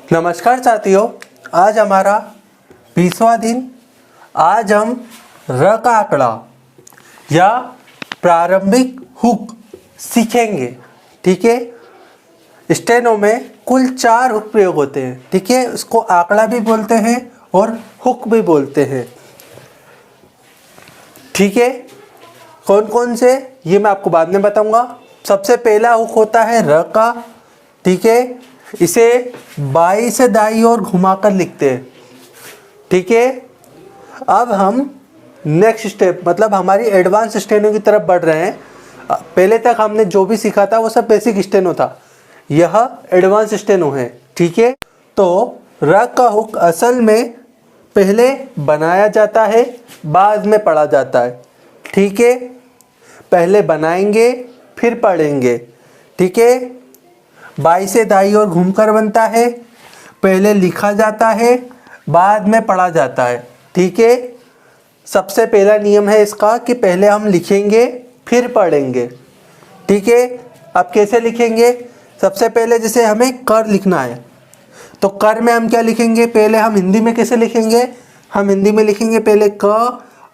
नमस्कार साथियों, आज हमारा 20वां दिन। आज हम र का आंकड़ा या प्रारंभिक हुक सीखेंगे। ठीक है, स्टेनो में कुल 4 हुक प्रयोग होते हैं। ठीक है, उसको आंकड़ा भी बोलते हैं और हुक भी बोलते हैं। ठीक है, कौन कौन से ये मैं आपको बाद में बताऊंगा। सबसे पहला हुक होता है र का। ठीक है, इसे बाई से दाई ओर घुमाकर लिखते हैं। ठीक है, अब हम नेक्स्ट स्टेप मतलब हमारी एडवांस स्टेनो की तरफ बढ़ रहे हैं। पहले तक हमने जो भी सीखा था वो सब बेसिक स्टेनो था, यह एडवांस स्टेनो है। ठीक है, तो र का हुक असल में पहले बनाया जाता है, बाद में पढ़ा जाता है। ठीक है, पहले बनाएंगे फिर पढ़ेंगे। ठीक है, बाई से दाई ओर घूमकर बनता है, पहले लिखा जाता है, बाद में पढ़ा जाता है। ठीक है, सबसे पहला नियम है इसका कि पहले हम लिखेंगे फिर पढ़ेंगे। ठीक है, अब कैसे लिखेंगे? सबसे पहले जैसे हमें कर लिखना है तो कर में हम क्या लिखेंगे? पहले हम हिंदी में कैसे लिखेंगे? हम हिंदी में लिखेंगे पहले क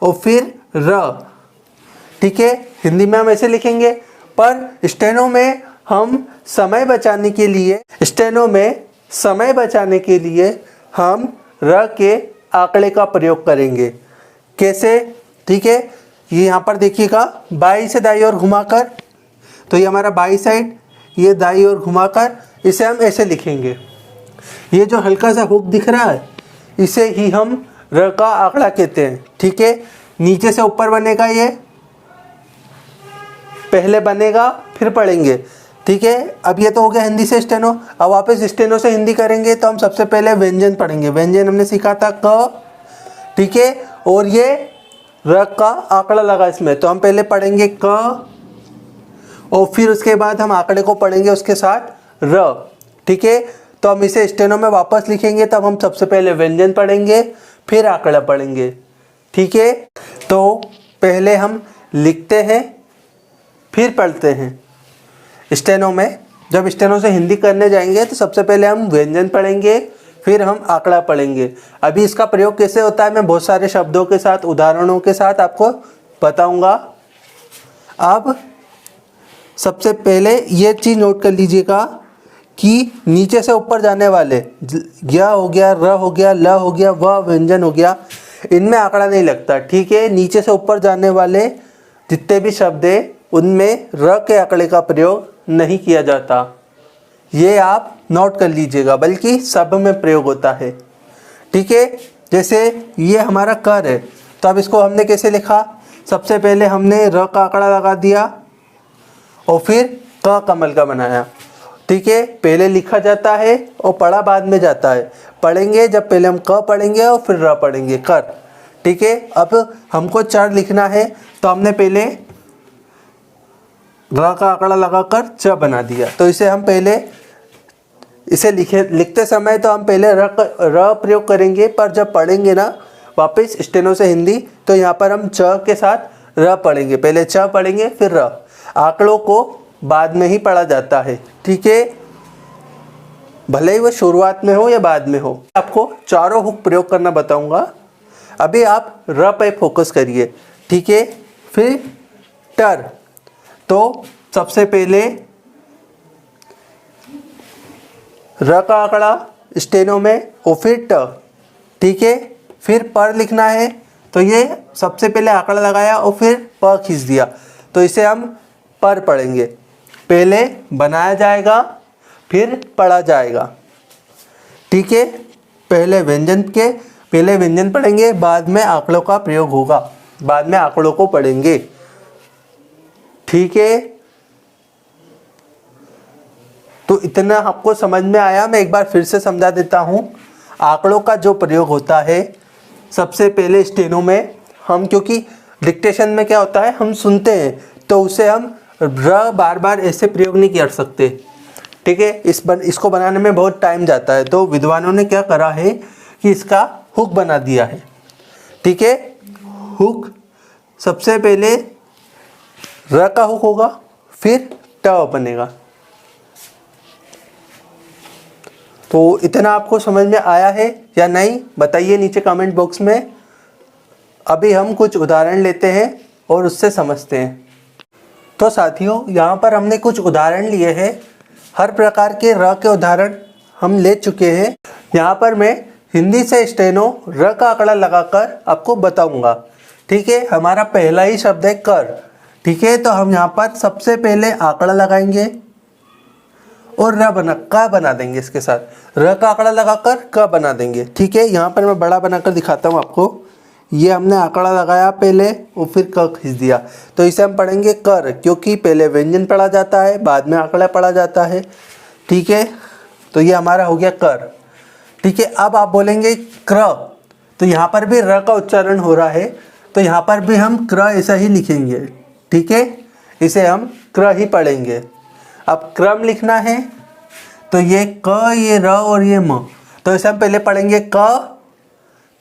और फिर र। ठीक है, हिंदी में हम ऐसे लिखेंगे, पर स्टेनो में हम समय बचाने के लिए हम र के आंकड़े का प्रयोग करेंगे। कैसे? ठीक है, ये यहाँ पर देखिएगा, बाई से दाई ओर घुमाकर, तो ये हमारा बाई साइड, ये दाई ओर घुमाकर, इसे हम ऐसे लिखेंगे। ये जो हल्का सा हुक दिख रहा है इसे ही हम र का आंकड़ा कहते हैं। ठीक है, नीचे से ऊपर बनेगा, ये पहले बनेगा फिर पढ़ेंगे। ठीक है, अब ये तो हो गया हिंदी से स्टेनो। अब वापस स्टेनो से हिंदी करेंगे तो हम सबसे पहले व्यंजन पढ़ेंगे। व्यंजन हमने सीखा था क। ठीक है, और ये र का आंकड़ा लगा इसमें, तो हम पहले पढ़ेंगे क और फिर उसके बाद हम आंकड़े को पढ़ेंगे उसके साथ र। ठीक है, तो हम इसे स्टेनो में वापस लिखेंगे, तब हम सबसे पहले व्यंजन पढ़ेंगे फिर आंकड़ा पढ़ेंगे। ठीक है, तो पहले हम लिखते हैं फिर पढ़ते हैं। स्टेनो में जब स्टेनो से हिंदी करने जाएंगे तो सबसे पहले हम व्यंजन पढ़ेंगे फिर हम आंकड़ा पढ़ेंगे। अभी इसका प्रयोग कैसे होता है मैं बहुत सारे शब्दों के साथ, उदाहरणों के साथ आपको बताऊंगा। अब सबसे पहले ये चीज़ नोट कर लीजिएगा कि नीचे से ऊपर जाने वाले य हो गया, र हो गया, ल हो गया, व व्यंजन हो गया, इनमें आंकड़ा नहीं लगता। ठीक है, नीचे से ऊपर जाने वाले जितने भी शब्द हैं उनमें र के आंकड़े का प्रयोग नहीं किया जाता। ये आप नोट कर लीजिएगा, बल्कि सब में प्रयोग होता है। ठीक है, जैसे ये हमारा कर है, तो अब इसको हमने कैसे लिखा? सबसे पहले हमने र का आंकड़ा लगा दिया और फिर क कमल का बनाया। ठीक है, पहले लिखा जाता है और पढ़ा बाद में जाता है। पढ़ेंगे जब पहले हम क पढ़ेंगे और फिर र पढ़ेंगे, कर। ठीक है, अब हमको चर लिखना है तो हमने पहले र का आंकड़ा लगाकर च बना दिया। तो इसे हम पहले लिखते समय तो हम पहले र प्रयोग करेंगे, पर जब पढ़ेंगे ना वापस स्टेनो से हिंदी, तो यहाँ पर हम च के साथ र पढ़ेंगे। पहले च पढ़ेंगे फिर र। आंकड़ों को बाद में ही पढ़ा जाता है। ठीक है, भले ही वो शुरुआत में हो या बाद में हो। आपको चारों हुक प्रयोग करना बताऊंगा। अभी आप र पे फोकस करिए। ठीक है, फिर टर, तो सबसे पहले र का आंकड़ा स्टेनो में और फिर ट। ठीक है, फिर पर लिखना है तो ये सबसे पहले आंकड़ा लगाया और फिर प खींच दिया, तो इसे हम पर पढ़ेंगे। पहले बनाया जाएगा फिर पढ़ा जाएगा। ठीक है, पहले व्यंजन पढ़ेंगे, बाद में आंकड़ों का प्रयोग होगा, बाद में आंकड़ों को पढ़ेंगे। ठीक है, तो इतना आपको समझ में आया। मैं एक बार फिर से समझा देता हूँ। आंकड़ों का जो प्रयोग होता है सबसे पहले स्टेनो में हम, क्योंकि डिक्टेशन में क्या होता है हम सुनते हैं, तो उसे हम र बार बार ऐसे प्रयोग नहीं कर सकते। ठीक है, इसको बनाने में बहुत टाइम जाता है, तो विद्वानों ने क्या करा है कि इसका हुक बना दिया है। ठीक है, हुक सबसे पहले र का हुक होगा फिर ट बनेगा। तो इतना आपको समझ में आया है या नहीं, बताइए नीचे कमेंट बॉक्स में। अभी हम कुछ उदाहरण लेते हैं और उससे समझते हैं। तो साथियों, यहाँ पर हमने कुछ उदाहरण लिए हैं। हर प्रकार के र के उदाहरण हम ले चुके हैं। यहाँ पर मैं हिंदी से स्टेनो र का आंकड़ा लगाकर आपको बताऊंगा। ठीक है, हमारा पहला ही शब्द है कर। ठीक है, तो हम यहाँ पर सबसे पहले आंकड़ा लगाएंगे और क बना देंगे। इसके साथ र का आंकड़ा लगाकर क बना देंगे। ठीक है, यहाँ पर मैं बड़ा बनाकर दिखाता हूँ आपको। ये हमने आंकड़ा लगाया पहले और फिर क खींच दिया, तो इसे हम पढ़ेंगे कर, क्योंकि पहले व्यंजन पढ़ा जाता है, बाद में आंकड़ा पढ़ा जाता है। ठीक है, तो ये हमारा हो गया कर। ठीक है, अब आप बोलेंगे क्र, तो यहाँ पर भी र का उच्चारण हो रहा है, तो यहाँ पर भी हम क्र ऐसा ही लिखेंगे। ठीक है, इसे हम क्र ही पढ़ेंगे। अब क्रम लिखना है, तो ये क, ये र और ये म, तो इसे हम पहले पढ़ेंगे क,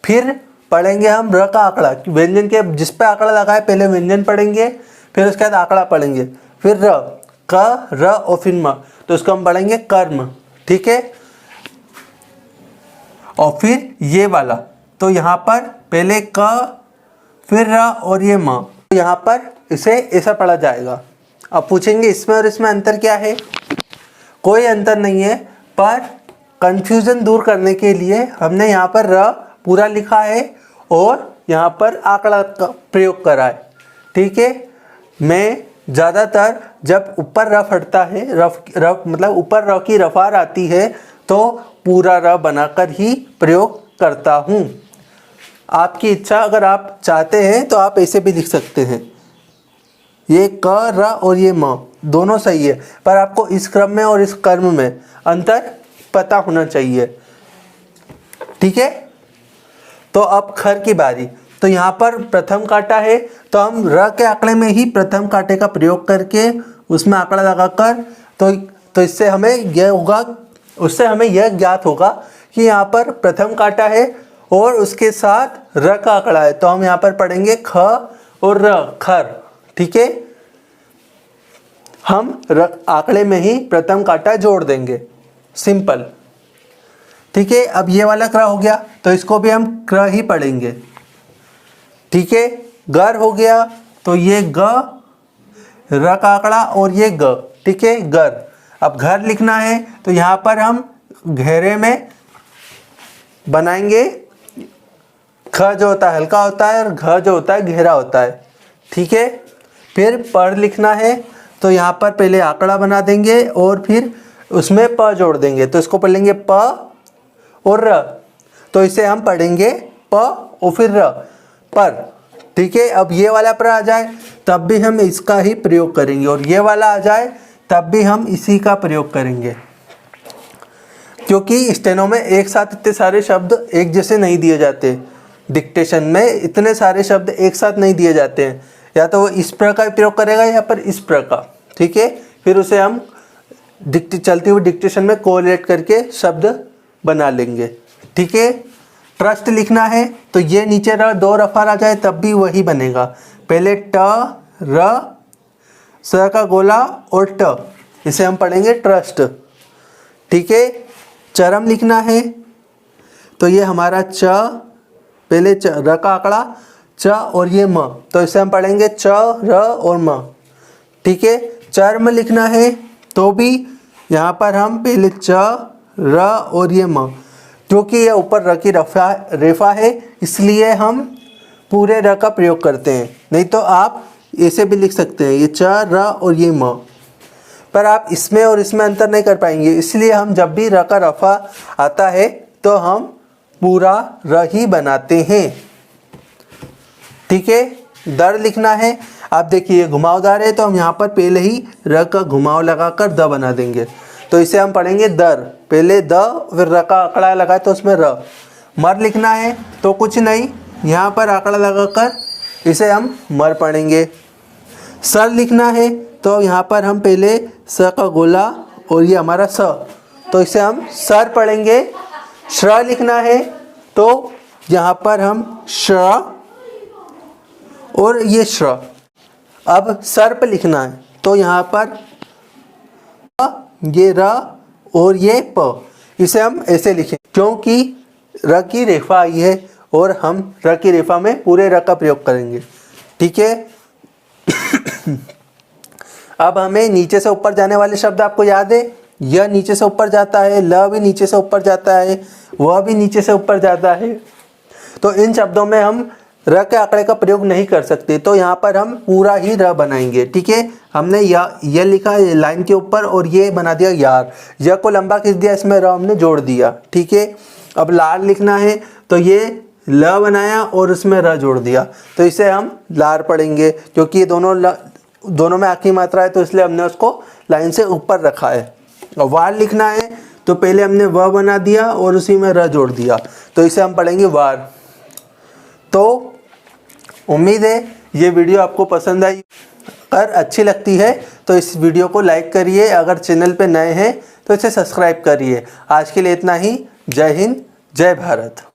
फिर पढ़ेंगे हम र का आंकड़ा। व्यंजन के जिस पे आंकड़ा लगा है पहले व्यंजन पढ़ेंगे, फिर उसके बाद आंकड़ा पढ़ेंगे, फिर र, क, र और फिर म, तो इसको हम पढ़ेंगे कर्म। ठीक है, और फिर ये वाला, तो यहाँ पर पहले क, फिर र और ये म, तो यहाँ पर इसे ऐसा पढ़ा जाएगा। अब पूछेंगे इसमें और इसमें अंतर क्या है? कोई अंतर नहीं है, पर कंफ्यूजन दूर करने के लिए हमने यहाँ पर र पूरा लिखा है और यहाँ पर आंकड़ा का प्रयोग करा है। ठीक है, मैं ज़्यादातर जब ऊपर र फटता है, रफ मतलब ऊपर र की रफ़ार आती है, तो पूरा र बनाकर ही प्रयोग करता हूँ। आपकी इच्छा, अगर आप चाहते हैं तो आप ऐसे भी लिख सकते हैं। ये क, र और ये म दोनों सही है, पर आपको इस क्रम में और इस कर्म में अंतर पता होना चाहिए। ठीक है, तो अब खर की बारी। तो यहाँ पर प्रथम काटा है, तो हम र के आंकड़े में ही प्रथम काटे का प्रयोग करके उसमें आंकड़ा लगाकर, तो इससे हमें यह होगा, उससे हमें यह ज्ञात होगा कि यहाँ पर प्रथम काटा है और उसके साथ र का आंकड़ा है, तो हम यहाँ पर पढ़ेंगे ख और र, खर। ठीक है, हम आंकड़े में ही प्रथम काटा जोड़ देंगे, सिंपल। ठीक है, अब ये वाला क्र हो गया, तो इसको भी हम क्र ही पढ़ेंगे। ठीक है, गर हो गया, तो ये ग, र का आंकड़ा और ये ग। ठीक है, गर। अब घर लिखना है, तो यहाँ पर हम घेरे में बनाएंगे। ख जो होता है हल्का होता है और घ जो होता है गहरा होता है। ठीक है, फिर पर लिखना है, तो यहाँ पर पहले आंकड़ा बना देंगे और फिर उसमें प जोड़ देंगे, तो इसको पढ़ेंगे प और र, तो इसे हम पढ़ेंगे प और फिर र, पर। ठीक है, अब ये वाला पर आ जाए तब भी हम इसका ही प्रयोग करेंगे, और ये वाला आ जाए तब भी हम इसी का प्रयोग करेंगे, क्योंकि स्टेनो में एक साथ इतने सारे शब्द एक जैसे नहीं दिए जाते। डिक्टेशन में इतने सारे शब्द एक साथ नहीं दिए जाते हैं, या तो वो इस प्रकार प्रयोग करेगा या पर इस प्रकार। ठीक है, फिर उसे हम चलती हुई डिक्टेशन में कोरिलेट करके शब्द बना लेंगे। ठीक है, ट्रस्ट लिखना है, तो ये नीचे र दो रफार आ जाए तब भी वही बनेगा। पहले ट, र, स का गोला और ट, इसे हम पढ़ेंगे ट्रस्ट। ठीक है, चरम लिखना है, तो ये हमारा च, पहले र का आंकड़ा च और ये म, तो इसे हम पढ़ेंगे च, र और म। ठीक है, चर्म लिखना है, तो भी यहाँ पर हम पहले च, र और ये म, क्योंकि ये ऊपर र की रेफा है, इसलिए हम पूरे र का प्रयोग करते हैं। नहीं तो आप ऐसे भी लिख सकते हैं, ये च, र और ये म, पर आप इसमें और इसमें अंतर नहीं कर पाएंगे, इसलिए हम जब भी र का रफा आता है तो हम पूरा र ही बनाते हैं। ठीक है, दर लिखना है। आप देखिए घुमावदार है, तो हम यहाँ पर पहले ही र का घुमाव लगाकर द बना देंगे, तो इसे हम पढ़ेंगे दर। पहले द फिर र का आंकड़ा लगा तो उसमें र। मर लिखना है, तो कुछ नहीं, यहाँ पर आंकड़ा लगाकर इसे हम मर पढ़ेंगे। सर लिखना है, तो यहाँ पर हम पहले स का गोला और ये हमारा स, तो इसे हम सर पढ़ेंगे। श्र लिखना है, तो यहाँ पर हम श्र और ये श्र। अब सर्प लिखना है, तो यहाँ पर ये र और ये प, इसे हम ऐसे लिखें क्योंकि र की रेफा आई है और हम र की रेफा में पूरे र का प्रयोग करेंगे। ठीक है। अब हमें नीचे से ऊपर जाने वाले शब्द आपको याद है, यह नीचे से ऊपर जाता है, ल भी नीचे से ऊपर जाता है, वह भी नीचे से ऊपर जाता है। तो इन शब्दों में हम र के आंकड़े का प्रयोग नहीं कर सकते, तो यहाँ पर हम पूरा ही र बनाएंगे। ठीक है। हमने यह लिखा लाइन के ऊपर और ये बना दिया यार, यह को लंबा खींच दिया, इसमें र हमने जोड़ दिया। ठीक है। अब लार लिखना है तो ये ल बनाया और उसमें र जोड़ दिया, तो इसे हम लार पढ़ेंगे क्योंकि ये दोनों में आखिरी मात्रा है, तो इसलिए हमने उसको लाइन से ऊपर रखा है। और वार लिखना है तो पहले हमने व बना दिया और उसी में र जोड़ दिया, तो इसे हम पढ़ेंगे वार। तो उम्मीद है ये वीडियो आपको पसंद आई। अगर अच्छी लगती है तो इस वीडियो को लाइक करिए, अगर चैनल पे नए हैं तो इसे सब्सक्राइब करिए। आज के लिए इतना ही। जय हिंद, जय भारत।